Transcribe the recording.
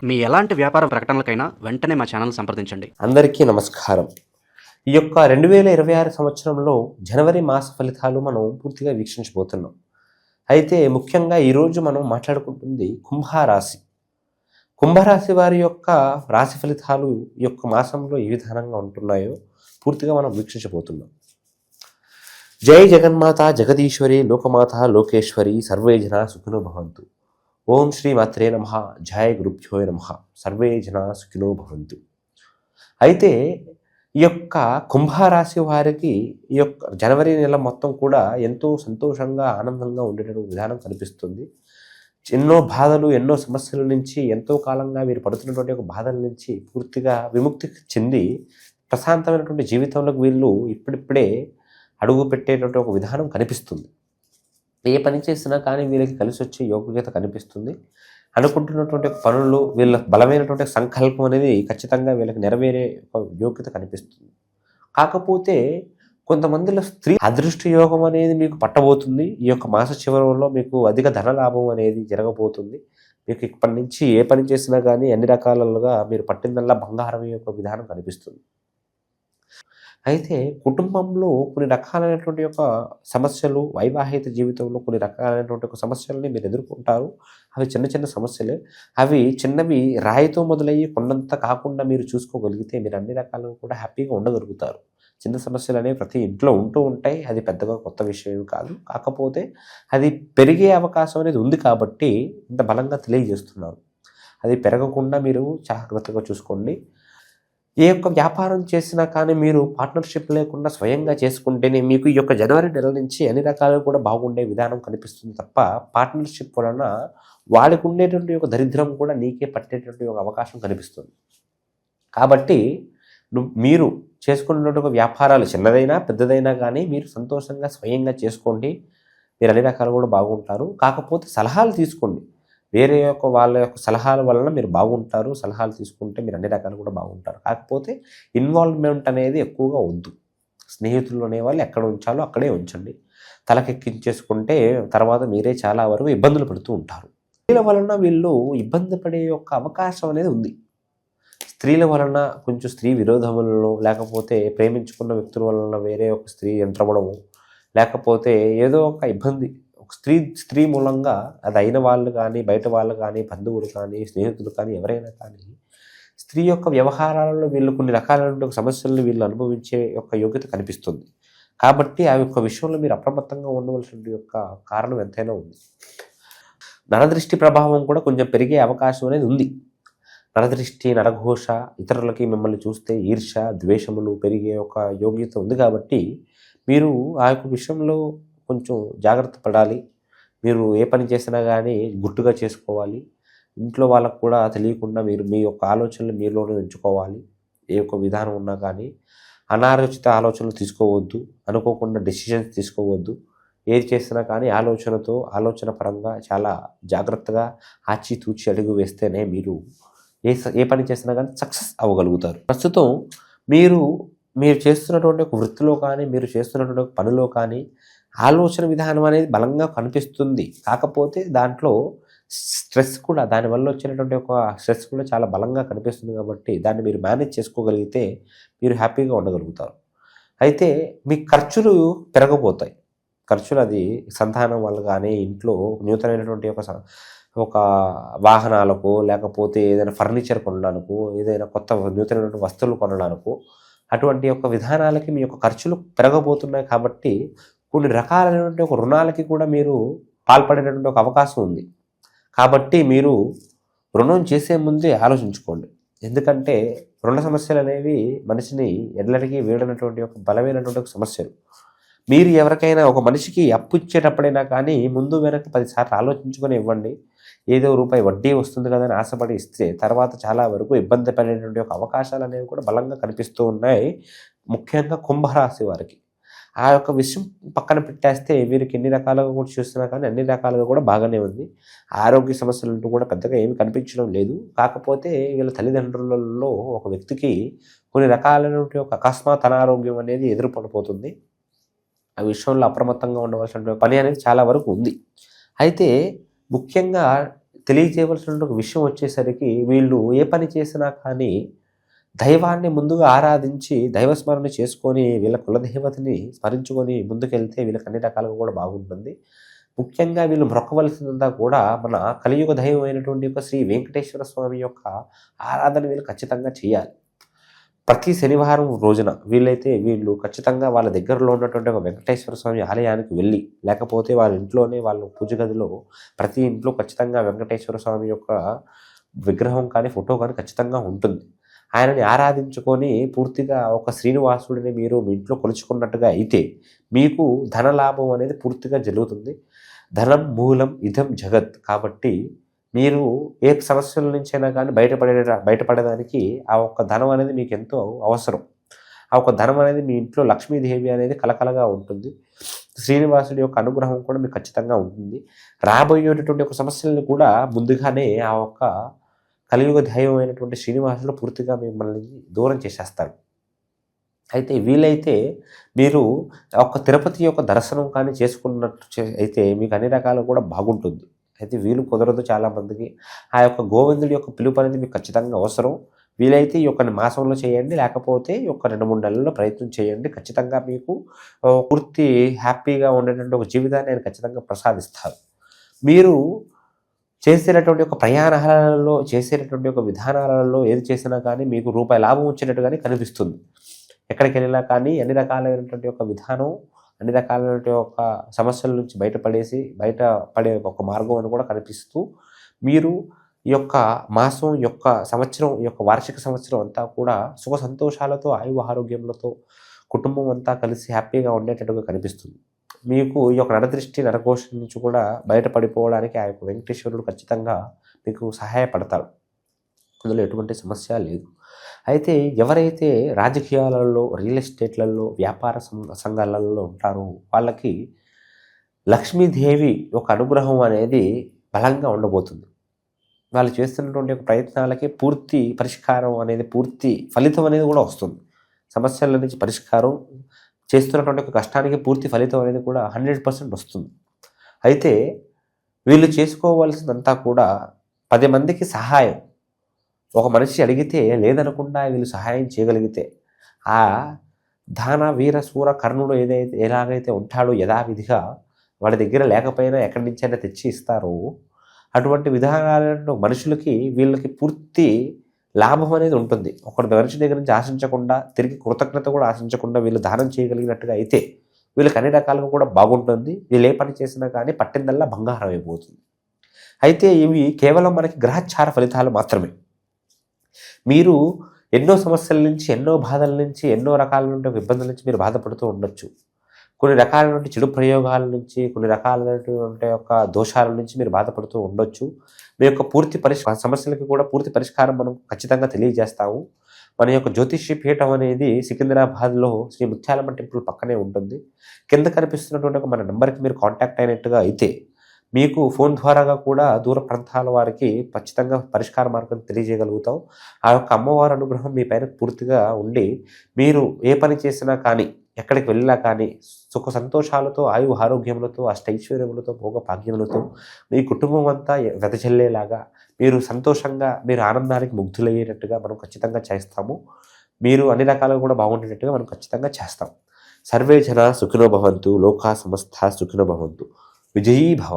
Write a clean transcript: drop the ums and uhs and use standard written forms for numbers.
మీ ఎలాంటి వ్యాపార ప్రకటనలకైనా వెంటనే మా ఛానల్ సంప్రదించండి. అందరికీ నమస్కారం. ఈ యొక్క 2026 సంవత్సరంలో జనవరి మాస ఫలితాలు మనం పూర్తిగా వీక్షించబోతున్నాం. అయితే ముఖ్యంగా ఈరోజు మనం మాట్లాడుకుంటుంది కుంభరాశి. కుంభరాశి వారి యొక్క రాశి ఫలితాలు ఈ యొక్క మాసంలో ఏ విధానంగా ఉంటున్నాయో పూర్తిగా మనం వీక్షించబోతున్నాం. జై జగన్మాత జగదీశ్వరి లోకమాత లోకేశ్వరి సర్వే జనా సుఖినో భవంతు. ఓం శ్రీ మాత్రే నమః. జయ గురుభ్యో నమః. సర్వే జనా సుఖినో భవంతు. అయితే ఈ యొక్క కుంభరాశి వారికి ఈ యొక్క జనవరి నెల మొత్తం కూడా ఎంతో సంతోషంగా ఆనందంగా ఉండేటువంటి విధానం కనిపిస్తుంది. ఎన్నో బాధలు ఎన్నో సమస్యల నుంచి ఎంతో కాలంగా వీరు పడుతున్నటువంటి ఒక బాధల నుంచి పూర్తిగా విముక్తి చెంది ప్రశాంతమైనటువంటి జీవితంలోకి వీళ్ళు ఇప్పుడిప్పుడే అడుగు పెట్టేటువంటి ఒక విధానం కనిపిస్తుంది. ఏ పని చేసినా కానీ వీళ్ళకి కలిసి వచ్చే యోగ్యత కనిపిస్తుంది. అనుకుంటున్నటువంటి పనులు వీళ్ళ బలమైనటువంటి సంకల్పం అనేది ఖచ్చితంగా వీళ్ళకి నెరవేరే ఒక యోగ్యత కనిపిస్తుంది. కాకపోతే కొంతమందిలో స్త్రీ అదృష్ట యోగం అనేది మీకు పట్టబోతుంది. ఈ యొక్క మాస చివరిలో మీకు అధిక ధన లాభం అనేది జరగబోతుంది. మీకు ఇప్పటి నుంచి ఏ పని చేసినా కానీ అన్ని రకాలుగా మీరు పట్టిందల్లా బంగారం యొక్క విధానం కనిపిస్తుంది. అయితే కుటుంబంలో కొన్ని రకాలైనటువంటి యొక్క సమస్యలు, వైవాహిక జీవితంలో కొన్ని రకాలైనటువంటి ఒక సమస్యలని మీరు ఎదుర్కొంటారు. అవి చిన్న చిన్న సమస్యలే. అవి చిన్నవి రాయితో మొదలయ్యి కొండంత కాకుండా మీరు చూసుకోగలిగితే మీరు అన్ని రకాలుగా కూడా హ్యాపీగా ఉండగలుగుతారు. చిన్న సమస్యలు అనేవి ప్రతి ఇంట్లో ఉంటూ ఉంటాయి. అది పెద్దగా కొత్త విషయం కాదు. కాకపోతే అది పెరిగే అవకాశం అనేది ఉంది కాబట్టి ఇంత బలంగా తెలియజేస్తున్నారు. అది పెరగకుండా మీరు జాగ్రత్తగా చూసుకోండి. ఏ యొక్క వ్యాపారం చేసినా కానీ మీరు పార్ట్నర్షిప్ లేకుండా స్వయంగా చేసుకుంటేనే మీకు ఈ యొక్క జనవరి నెల నుంచి అన్ని రకాలుగా కూడా బాగుండే విధానం కనిపిస్తుంది తప్ప పార్ట్నర్షిప్ వలన వాళ్ళకు ఉండేటువంటి ఒక దరిద్రం కూడా నీకే పట్టేటువంటి ఒక అవకాశం కనిపిస్తుంది. కాబట్టి మీరు చేసుకున్నటువంటి ఒక వ్యాపారాలు చిన్నదైనా పెద్దదైనా కానీ మీరు సంతోషంగా స్వయంగా చేసుకోండి. మీరు అన్ని రకాలు కూడా బాగుంటారు. కాకపోతే సలహాలు తీసుకోండి. వేరే యొక్క వాళ్ళ యొక్క సలహాల వలన మీరు బాగుంటారు. సలహాలు తీసుకుంటే మీరు అన్ని రకాలు కూడా బాగుంటారు. కాకపోతే ఇన్వాల్వ్మెంట్ అనేది ఎక్కువగా వద్దు. స్నేహితులు అనేవాళ్ళు ఎక్కడ ఉంచాలో అక్కడే ఉంచండి. తలకెక్కించేసుకుంటే తర్వాత మీరే చాలా వరకు ఇబ్బందులు పడుతూ ఉంటారు. స్త్రీల వలన వీళ్ళు ఇబ్బంది పడే యొక్క అవకాశం అనేది ఉంది. స్త్రీల వలన కొంచెం స్త్రీ విరోధములలో, లేకపోతే ప్రేమించుకున్న వ్యక్తుల వలన వేరే ఒక స్త్రీ యంత్రమడము, లేకపోతే ఏదో ఒక ఇబ్బంది స్త్రీ మూలంగా అది అయిన వాళ్ళు కానీ బయట వాళ్ళు కానీ బంధువులు కానీ స్నేహితులు కానీ ఎవరైనా కానీ స్త్రీ యొక్క వ్యవహారాలలో వీళ్ళు కొన్ని రకాలైన సమస్యలను వీళ్ళు అనుభవించే యొక్క యోగ్యత కనిపిస్తుంది. కాబట్టి ఆ యొక్క విషయంలో మీరు అప్రమత్తంగా ఉండవలసిన యొక్క కారణం ఎంతైనా ఉంది. నరదృష్టి ప్రభావం కూడా కొంచెం పెరిగే అవకాశం అనేది ఉంది. నరదృష్టి, నరఘోష, ఇతరులకి మిమ్మల్ని చూస్తే ఈర్ష, ద్వేషములు పెరిగే ఒక యోగ్యత ఉంది. కాబట్టి మీరు ఆ యొక్క విషయంలో కొంచెం జాగ్రత్త పడాలి. మీరు ఏ పని చేసినా కానీ గుట్టుగా చేసుకోవాలి. ఇంట్లో వాళ్ళకు కూడా తెలియకుండా మీరు మీ యొక్క ఆలోచనలు మీలోనే ఉంచుకోవాలి. ఏ యొక్క విధానం ఉన్నా కానీ అనాలోచిత ఆలోచనలు తీసుకోవద్దు. అనుకోకుండా డెసిషన్స్ తీసుకోవద్దు. ఏది చేసినా కానీ ఆలోచన పరంగా చాలా జాగ్రత్తగా ఆచితూచి అడుగు వేస్తేనే మీరు ఏ పని చేసినా కానీ సక్సెస్ అవ్వగలుగుతారు. ప్రస్తుతం మీరు చేస్తున్నటువంటి ఒక వృత్తిలో కానీ మీరు చేస్తున్నటువంటి ఒక పనిలో కానీ ఆలోచన విధానం అనేది బలంగా కనిపిస్తుంది. కాకపోతే దాంట్లో స్ట్రెస్ కూడా, దానివల్ల వచ్చినటువంటి ఒక స్ట్రెస్ కూడా చాలా బలంగా కనిపిస్తుంది. కాబట్టి దాన్ని మీరు మేనేజ్ చేసుకోగలిగితే మీరు హ్యాపీగా ఉండగలుగుతారు. అయితే మీ ఖర్చులు పెరగబోతాయి. ఖర్చులు అది సంతానం వల్ల కానీ ఇంట్లో నూతనమైనటువంటి ఒక వాహనాలకు, లేకపోతే ఏదైనా ఫర్నిచర్ కొనడానికో, ఏదైనా కొత్త నూతనమైనటువంటి వస్తువులు కొనడానికో అటువంటి యొక్క విధానాలకి మీ యొక్క ఖర్చులు పెరగబోతున్నాయి. కాబట్టి కొన్ని రకాలైనటువంటి ఒక రుణాలకి కూడా మీరు పాల్పడేటటువంటి ఒక అవకాశం ఉంది. కాబట్టి మీరు రుణం చేసే ముందే ఆలోచించుకోండి. ఎందుకంటే రుణ సమస్యలు అనేవి మనిషిని ఎల్లరికీ వీడనటువంటి ఒక బలమైనటువంటి ఒక సమస్యలు. మీరు ఎవరికైనా ఒక మనిషికి అప్పు ఇచ్చేటప్పుడైనా కానీ ముందు వెనక 10 సార్లు ఆలోచించుకొని ఇవ్వండి. ఏదో రూపాయి వడ్డీ వస్తుంది కదా అని ఆశపడి ఇస్తే తర్వాత చాలా వరకు ఇబ్బంది పడేటువంటి ఒక అవకాశాలు అనేవి కూడా బలంగా కనిపిస్తూ ఉన్నాయి. ముఖ్యంగా కుంభరాశి వారికి ఆ యొక్క విషయం పక్కన పెట్టేస్తే వీరికి ఎన్ని రకాలుగా కూడా చూస్తున్నా కానీ అన్ని రకాలుగా కూడా బాగానే ఉంది. ఆరోగ్య సమస్యలు అంటూ కూడా పెద్దగా ఏమి కనిపించడం లేదు. కాకపోతే వీళ్ళ తల్లిదండ్రులలో ఒక వ్యక్తికి కొన్ని రకాలైనటువంటి ఒక అకస్మాత్ అనారోగ్యం అనేది ఎదురుపడిపోతుంది. ఆ విషయంలో అప్రమత్తంగా ఉండవలసిన పని అనేది చాలా వరకు ఉంది. అయితే ముఖ్యంగా తెలియజేయవలసిన ఒక విషయం వచ్చేసరికి వీళ్ళు ఏ పని చేసినా కానీ దైవాన్ని ముందుగా ఆరాధించి దైవస్మరణ చేసుకొని వీళ్ళ కులదేవతని స్మరించుకొని ముందుకెళ్తే వీళ్ళకి అన్ని రకాలుగా కూడా బాగుంటుంది. ముఖ్యంగా వీళ్ళు మొక్కవలసిందంతా కూడా మన కలియుగ దైవం అయినటువంటి యొక్క శ్రీ వెంకటేశ్వర స్వామి యొక్క ఆరాధన వీళ్ళు ఖచ్చితంగా చేయాలి. ప్రతి శనివారం రోజున వీళ్ళు ఖచ్చితంగా వాళ్ళ దగ్గరలో ఉన్నటువంటి ఒక వెంకటేశ్వర స్వామి ఆలయానికి వెళ్ళి, లేకపోతే వాళ్ళ ఇంట్లోనే వాళ్ళ పూజ గదిలో ప్రతి ఇంట్లో ఖచ్చితంగా వెంకటేశ్వర స్వామి యొక్క విగ్రహం కానీ ఫోటో కానీ ఖచ్చితంగా ఉంటుంది. ఆయనని ఆరాధించుకొని పూర్తిగా ఒక శ్రీనివాసుడిని మీరు మీ ఇంట్లో కొలుచుకున్నట్టుగా అయితే మీకు ధనలాభం అనేది పూర్తిగా జరుగుతుంది. ధనం మూలం ఇదం జగత్. కాబట్టి మీరు ఏ సమస్యల నుంచైనా కానీ బయటపడడానికి ఆ ఒక్క ధనం అనేది మీకు ఎంతో అవసరం. ఆ ఒక్క ధనం అనేది మీ ఇంట్లో లక్ష్మీదేవి అనేది కలకలగా ఉంటుంది. శ్రీనివాసుడి యొక్క అనుగ్రహం కూడా మీకు ఖచ్చితంగా ఉంటుంది. రాబోయేటటువంటి ఒక సమస్యలను కూడా ముందుగానే ఆ ఒక్క కలియుగ దైవం అయినటువంటి శ్రీనివాసుడు పూర్తిగా మిమ్మల్ని దూరం చేసేస్తాడు. అయితే వీలైతే మీరు ఒక తిరుపతి యొక్క దర్శనం కానీ చేసుకున్నట్టు అయితే మీకు అన్ని రకాలు కూడా బాగుంటుంది. అయితే వీలు కుదరదు చాలామందికి. ఆ యొక్క గోవిందుడి యొక్క పిలుపు అనేది మీకు ఖచ్చితంగా అవసరం. వీలైతే ఈ యొక్క మాసంలో చేయండి, లేకపోతే ఈ యొక్క 2-3 నెలల్లో ప్రయత్నం చేయండి. ఖచ్చితంగా మీకు పూర్తి హ్యాపీగా ఉండేటువంటి ఒక జీవితాన్ని ఆయన ఖచ్చితంగా ప్రసాదిస్తారు. మీరు చేసేటటువంటి ఒక ప్రయాణాలలో చేసేటటువంటి ఒక విధానాలలో ఏది చేసినా కానీ మీకు రూపాయి లాభం వచ్చేటట్టుగానే కనిపిస్తుంది. ఎక్కడికి వెళ్ళినా కానీ అన్ని రకాలైనటువంటి ఒక విధానం, అన్ని రకాలైనటువంటి ఒక సమస్యల నుంచి బయటపడే ఒక మార్గం అని కూడా కనిపిస్తూ మీరు ఈ యొక్క మాసం యొక్క సంవత్సరం ఈ యొక్క వార్షిక సంవత్సరం అంతా కూడా సుఖ సంతోషాలతో ఆయువు ఆరోగ్యములతో కుటుంబం అంతా కలిసి హ్యాపీగా ఉండేటట్టుగా కనిపిస్తుంది. మీకు ఈ యొక్క నరదృష్టి నరకోశ నుంచి కూడా బయటపడిపోవడానికి ఆ యొక్క వెంకటేశ్వరుడు ఖచ్చితంగా మీకు సహాయపడతాడు. అందులో ఎటువంటి సమస్య లేదు. అయితే ఎవరైతే రాజకీయాలలో, రియల్ ఎస్టేట్లలో, వ్యాపార సంఘాలలో ఉంటారో వాళ్ళకి లక్ష్మీదేవి యొక్క అనుగ్రహం అనేది బలంగా ఉండబోతుంది. వాళ్ళు చేస్తున్నటువంటి ఒక ప్రయత్నాలకి పూర్తి పరిష్కారం అనేది, పూర్తి ఫలితం అనేది కూడా వస్తుంది. సమస్యల నుంచి పరిష్కారం, చేస్తున్నటువంటి ఒక కష్టానికి పూర్తి ఫలితం అనేది కూడా 100% వస్తుంది. అయితే వీళ్ళు చేసుకోవాల్సిందంతా కూడా 10 మందికి సహాయం. ఒక మనిషి అడిగితే లేదనకుండా వీళ్ళు సహాయం చేయగలిగితే ఆ దాన వీర శూర కర్ణుడు ఎలాగైతే ఉంటాడో యథావిధిగా వాడి దగ్గర లేకపోయినా ఎక్కడి నుంచైనా తెచ్చి ఇస్తారో అటువంటి విధానాలను మనుషులకి వీళ్ళకి పూర్తి లాభం అనేది ఉంటుంది. ఒకరి మనిషి దగ్గర నుంచి ఆశించకుండా, తిరిగి కృతజ్ఞత కూడా ఆశించకుండా వీళ్ళు దానం చేయగలిగినట్టుగా అయితే వీళ్ళకి అన్ని రకాలుగా కూడా బాగుంటుంది. వీళ్ళు ఏ పని చేసినా కానీ పట్టిందల్లా బంగారం అయిపోతుంది. అయితే ఇవి కేవలం మనకి గ్రహచార ఫలితాలు మాత్రమే. మీరు ఎన్నో సమస్యల నుంచి, ఎన్నో బాధల నుంచి, ఎన్నో రకాలైన ఇబ్బందుల నుంచి మీరు బాధపడుతూ ఉండొచ్చు. కొన్ని రకాలైనటువంటి చెడు ప్రయోగాల నుంచి, కొన్ని రకాలైనటువంటి యొక్క దోషాల నుంచి మీరు బాధపడుతూ ఉండొచ్చు. మీ యొక్క పూర్తి సమస్యలకి కూడా పూర్తి పరిష్కారం మనం ఖచ్చితంగా తెలియజేస్తాము. మన యొక్క జ్యోతిష్య పీఠం అనేది సికింద్రాబాద్లో శ్రీ ముత్యాలమ్మ టెంపుల్ పక్కనే ఉంటుంది. కింద కనిపిస్తున్నటువంటి మన నెంబర్కి మీరు కాంటాక్ట్ అయినట్టుగా అయితే మీకు ఫోన్ ద్వారాగా కూడా దూర ప్రాంతాల వారికి ఖచ్చితంగా పరిష్కార మార్గం తెలియజేయగలుగుతాం. ఆ యొక్క అమ్మవారి అనుగ్రహం మీ పైన పూర్తిగా ఉండి మీరు ఏ పని చేసినా కానీ, ఎక్కడికి వెళ్ళినా కానీ సుఖ సంతోషాలతో, ఆయువు ఆరోగ్యములతో, అష్టైశ్వర్యములతో, భోగ భాగ్యములతో మీ కుటుంబం అంతా వెదజల్లేలాగా మీరు సంతోషంగా, మీరు ఆనందానికి ముగ్ధులయ్యేటట్టుగా మనం ఖచ్చితంగా చేస్తాము. మీరు అన్ని రకాలుగా కూడా బాగుండేటట్టుగా మనం ఖచ్చితంగా చేస్తాం. సర్వే జన సుఖినో భవంతు, లోకా సమస్త సుఖినో భవంతు. విజయీ భవ.